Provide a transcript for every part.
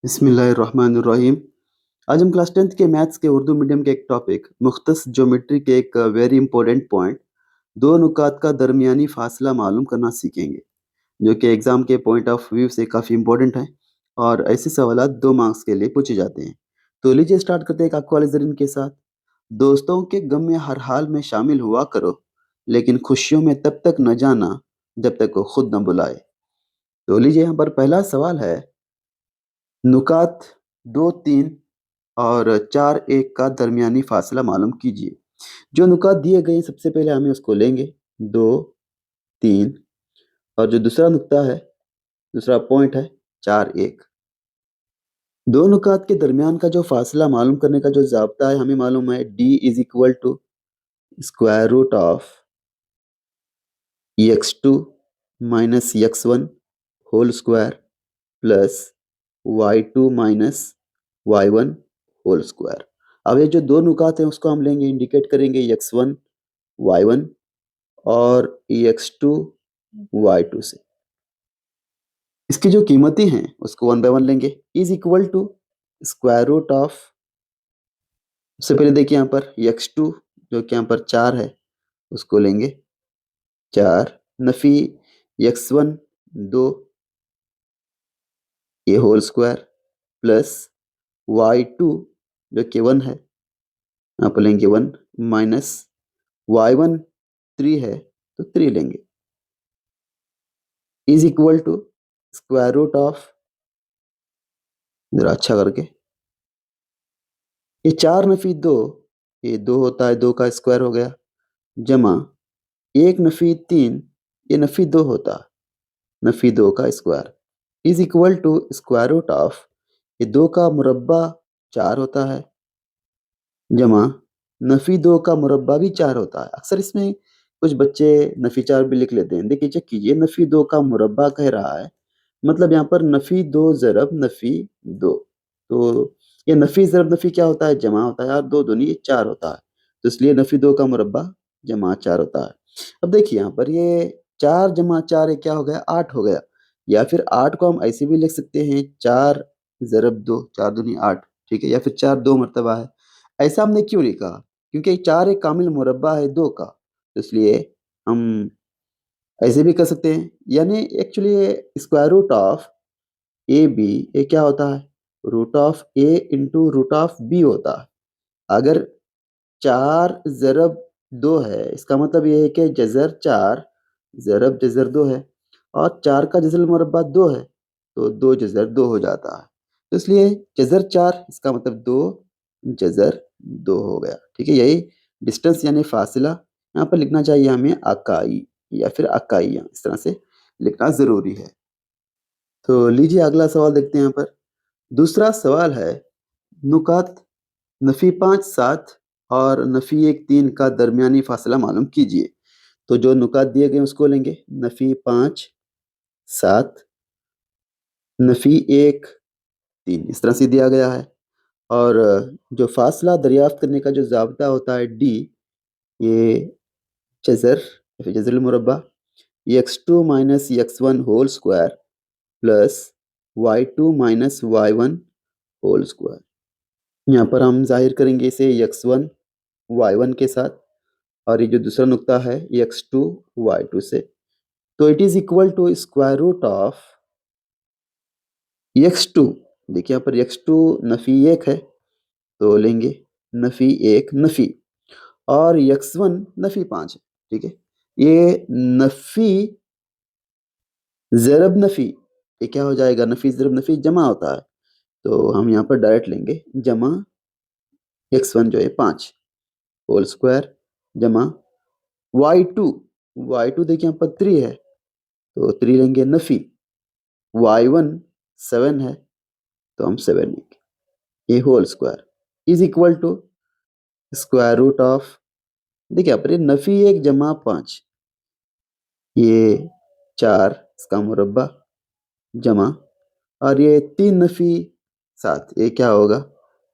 बिस्मिल्लाहिर्रहमानिर्रहीम। आज हम क्लास 10th के मैथ्स के उर्दू मीडियम के एक टॉपिक मुख्तस ज्योमेट्री के एक वेरी इंपॉर्टेंट पॉइंट दो नुकात का दरमियानी फासला मालूम करना सीखेंगे, जो कि एग्जाम के पॉइंट ऑफ व्यू से काफ़ी इंपॉर्टेंट है और ऐसे सवाल 2 मार्क्स के लिए पूछे जाते हैं। तो लीजिए स्टार्ट करते हैं एक आपको वाले जरीन के साथ। दोस्तों के गम में हर हाल में शामिल हुआ करो, लेकिन खुशियों में तब तक न जाना जब तक वो खुद न बुलाए। तो लीजिए यहाँ पर पहला सवाल है, नुकात 2, 3 और 4, 1 का दरमियानी फासला मालूम कीजिए। जो नुकात दिए गए सबसे पहले हमें उसको लेंगे 2, 3 और जो दूसरा नुक्ता है, दूसरा पॉइंट है 4, 1। दो नुकात के दरमियान का जो फासला मालूम करने का जो ज़ाब्ता है, हमें मालूम है d is equal to square root of x2 minus x1 whole square plus y2 minus y1 whole square. अब ये जो दो नुकात हैं उसको हम लेंगे, इंडिकेट करेंगे x1 y1 और x2 y2 से। इसकी जो कीमतें हैं उसको 1 बाय 1 लेंगे, is equal to square root of, सबसे पहले देखिए यहाँ पर x2 जो कि यहाँ पर 4 है उसको लेंगे 4, नफी x1 2 ये होल स्क्वायर प्लस y2 जो कि 1 है, यहाँ पर लेंगे 1 माइनस y1 3 है तो 3 लेंगे, is equal to square root of, जरा अच्छा करके, ये 4 नफी 2, ये 2 होता है, 2 का स्क्वायर हो गया, जमा 1 नफी 3, ये नफी 2 होता है, नफी 2 का square, is equal to square root of, ये 2 का मुरब्बा 4 होता है, जमा नफी 2 का मुरब्बा भी 4 होता है। अक्सर इसमें कुछ बच्चे नफी 4 भी लिख लेते हैं। देखिए चेक कीजिए, नफी 2 का मुरब्बा कह रहा है, मतलब यहाँ पर नफी 2 ज़रब नफी 2, तो ये नफी ज़रब नफी क्या होता है, जमा होता है, और 2 दूनी ये 4 होता है, तो इसलिए नफी 2 का मुरब्बा जमा 4 होता है। अब देखिए यहाँ पर ये 4 जमा 4 ये क्या हो गया, 8 हो गया, या फिर 8 को हम ऐसे भी लिख सकते हैं 4 ज़रब 2, 4 दूनी 8, ठीक है, या फिर 4 2 मरतबा है। ऐसा हमने क्यों लिखा, क्योंकि 4 एक कामिल मुरब्बा है 2 का, तो इसलिए हम ऐसे भी कर सकते हैं, यानी actually square root of A B, ये क्या होता है, root of A into root of B होता है। अगर 4 ज़रब 2 है, इसका मतलब ये है कि जज़र 4 ज़रब जज़र 2 है, और 4 का जज़र मुरब्बा 2 है, तो 2 जज़र 2 हो जाता है, तो इसलिए जज़र 4 इसका मतलब 2 जज़र 2 हो गया, ठीक है। यही डिस्टेंस यानी फासला यहाँ पर लिखना चाहिए हमें अकाई या फिर अकाइयाँ, इस तरह से लिखना ज़रूरी है। तो लीजिए अगला सवाल देखते हैं यहाँ पर। दूसरा सवाल है, नुकात नफी 5 7 और नफी 1 3 का दरमियानी फासला मालूम कीजिए। तो जो नुकात दिए गए उसको लेंगे, नफी 5 7 नफी 1 3, इस तरह से दिया गया है, और जो फासला दरियाफ्त करने का जो ज़ाब्ता होता है डी, ये जज़र या फिर जज़र मुरब्बा x2 minus x1 whole square plus y2 minus y1 whole square. यहाँ पर हम जाहिर करेंगे इसे x1 y1 के साथ, और ये जो दूसरा नुक्ता है x2 y2 से, तो it is equal to square root of x2, देखिए यहाँ पर x2 नफी 1 है तो लेंगे नफी 1 नफी, और x1 नफी 5 है, ठीक है। ये नफी ज़रब नफी, ये क्या हो जाएगा, नफी ज़रब नफी जमा होता है, तो हम यहाँ पर डायरेक्ट लेंगे जमा x1 जो है 5 होल स्क्वायर, जमा y2, y2 देखिए यहाँ पर 3 है तो 3 लेंगे, नफी y1 7 है तो हम 7 लेंगे, ये whole square is equal to square root of, देखिए यहाँ पर ये नफी 1 जमा 5, ये 4 इसका मुरब्बा, जमा, और ये 3 नफी 7, ये क्या होगा,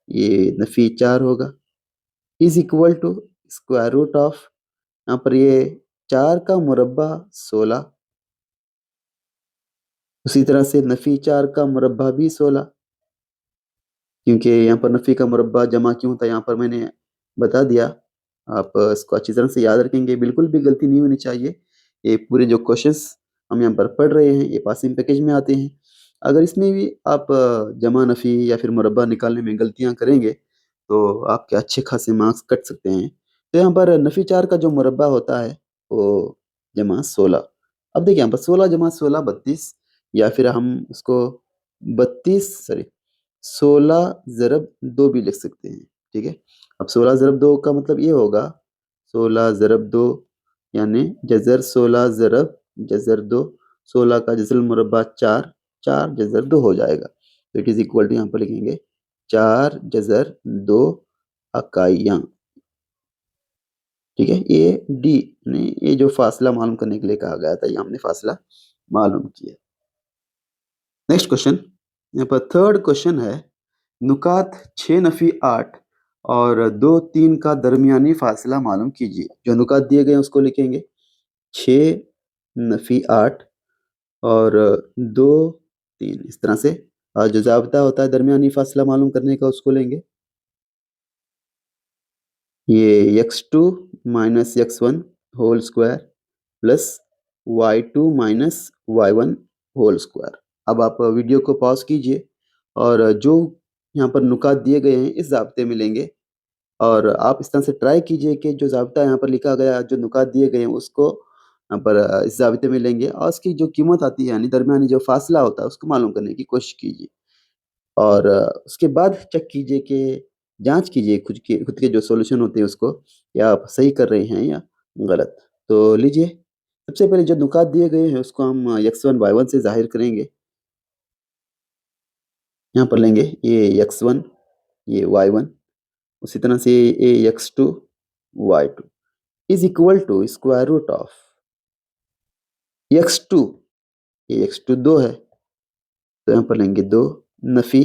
ये नफी 4 होगा, is equal to square root of, यहाँ पर ये 4 का मुरब्बा 16, उसी तरह से नफी 4 का मुरब्बा भी 16, क्योंकि यहाँ पर नफ़ी का मुरब्बा जमा क्यों था यहाँ पर मैंने बता दिया। आप इसको अच्छी तरह से याद रखेंगे, बिल्कुल भी गलती नहीं होनी चाहिए। ये पूरे जो क्वेश्चंस हम यहाँ पर पढ़ रहे हैं ये पासिंग पैकेज में आते हैं। अगर इसमें भी आप जमा नफ़ी या फिर मुरब्बा निकालने में गलतियाँ करेंगे तो आपके अच्छे खासे मार्क्स कट सकते हैं। तो यहाँ पर नफ़ी 4 का जो मुरब्बा होता है वो जमा 16। अब देखिए यहाँ पर 16 जमा 16 32, या फिर हम उसको 16 ज़रब 2 भी लिख सकते हैं, ठीक है। अब 16 ज़रब 2 का मतलब ये होगा 16 ज़रब 2 यानी जज़र 16 ज़रब जज़र 2, 16 का जज़र मुरब्बा 4, 4 जज़र 2 हो जाएगा। तो इट इज़ इक्वल टू यहाँ पर लिखेंगे 4 जज़र 2 इकाइयाँ, ठीक है। ए डी ने ये जो फासला मालूम करने के लिए कहा गया था, ये हमने फासला मालूम किया। नेक्स्ट क्वेश्चन, यहाँ पर थर्ड क्वेश्चन है, नुकात 6 नफ़ी 8 और 2 3 का दरमियानी फासला मालूम कीजिए। जो नुकात दिए गए हैं उसको लिखेंगे 6 नफ़ी 8 और 2 3 इस तरह से। और जो ज़ाब्ता होता है दरमियानी फासला मालूम करने का उसको लेंगे ये x2 minus x1 whole square plus y2 minus y1 whole square. अब आप वीडियो को पॉज कीजिए और जो यहाँ पर नुकात दिए गए हैं इस ज़ाब्ते में लेंगे और आप इस तरह से ट्राई कीजिए कि जो ज़ाब्ता यहाँ पर लिखा गया, जो नुकात दिए गए हैं उसको यहाँ पर इस ज़ाब्ते में लेंगे और उसकी जो कीमत आती है यानी दरमियानी जो फासला होता है उसको मालूम करने की कोशिश कीजिए। और उसके बाद चेक कीजिए कि जाँच कीजिए खुद के जो सॉल्यूशन होते हैं उसको, या आप सही कर रहे हैं या गलत। तो लीजिए, सबसे पहले जो नुकात दिए गए हैं उसको हम x1 y1 से ज़ाहिर करेंगे। यहाँ पर लेंगे ये x1 ये y1, उसी तरह से ये x2 y2 is equal to square root of x2, ये x2 2 है तो यहाँ पर लेंगे 2 नफ़ी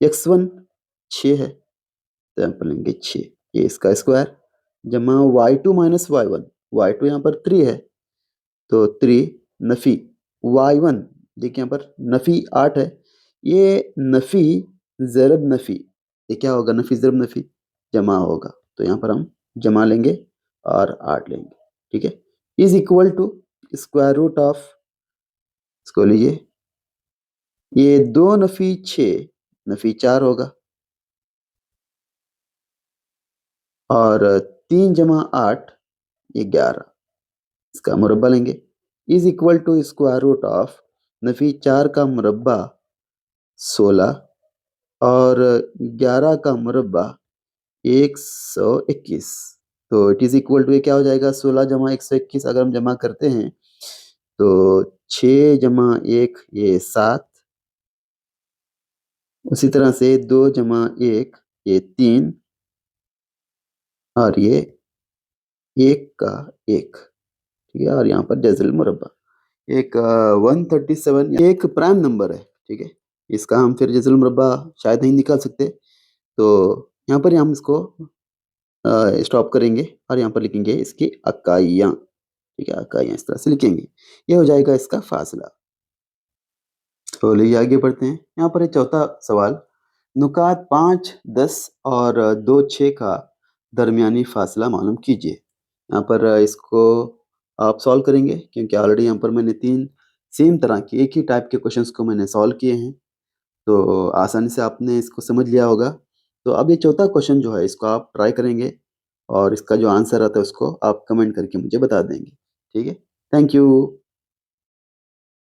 x1 6 है तो यहाँ पर लेंगे 6, ये इसका स्क्वायर जमा y2 माइनस y1, y2 यहाँ पर 3 है तो 3 नफ़ी y1, देखिए यहाँ पर नफ़ी 8 है, ये नफ़ी ज़रब नफ़ी, ये क्या होगा नफ़ी ज़रब नफ़ी जमा होगा तो यहाँ पर हम जमा लेंगे और 8 लेंगे, ठीक है। Is equal to square root of, इसको लीजिए ये 2 नफ़ी 6 नफ़ी 4 होगा और 3 जमा 8 ये 11, इसका मुरब्बा लेंगे is equal to square root of नफ़ी 4 का मुरब्बा 16 और 11 का मुरब्बा 121। तो इट इज़ इक्वल टू ये क्या हो जाएगा 16 जमा 121 अगर हम जमा करते हैं तो 6 जमा 1 ये 7, उसी तरह से 2 जमा 1 ये 3 और ये 1 का 1, ठीक है। और यहाँ पर जज़रुल मुरब्बा एक 137 एक प्राइम नंबर है, ठीक है। इसका हम फिर जज़रुल मुरब्बा शायद नहीं निकाल सकते, तो यहाँ पर ही हम इसको स्टॉप करेंगे और यहाँ पर लिखेंगे इसकी इकाइयाँ, ठीक है। इकाइयाँ इस तरह से लिखेंगे, ये हो जाएगा इसका फासला। तो चलिए आगे बढ़ते हैं। यहाँ पर है चौथा सवाल, नुकात 5 10 और 2 6 का दरमियानी फासला मालूम कीजिए। यहाँ पर इसको आप सॉल्व करेंगे क्योंकि ऑलरेडी यहाँ पर मैंने 3 सेम तरह के एक ही टाइप के क्वेश्चंस को मैंने सॉल्व किए हैं, तो आसानी से आपने इसको समझ लिया होगा। तो अब ये चौथा क्वेश्चन जो है इसको आप ट्राई करेंगे और इसका जो आंसर आता है उसको आप कमेंट करके मुझे बता देंगे, ठीक है। Thank you.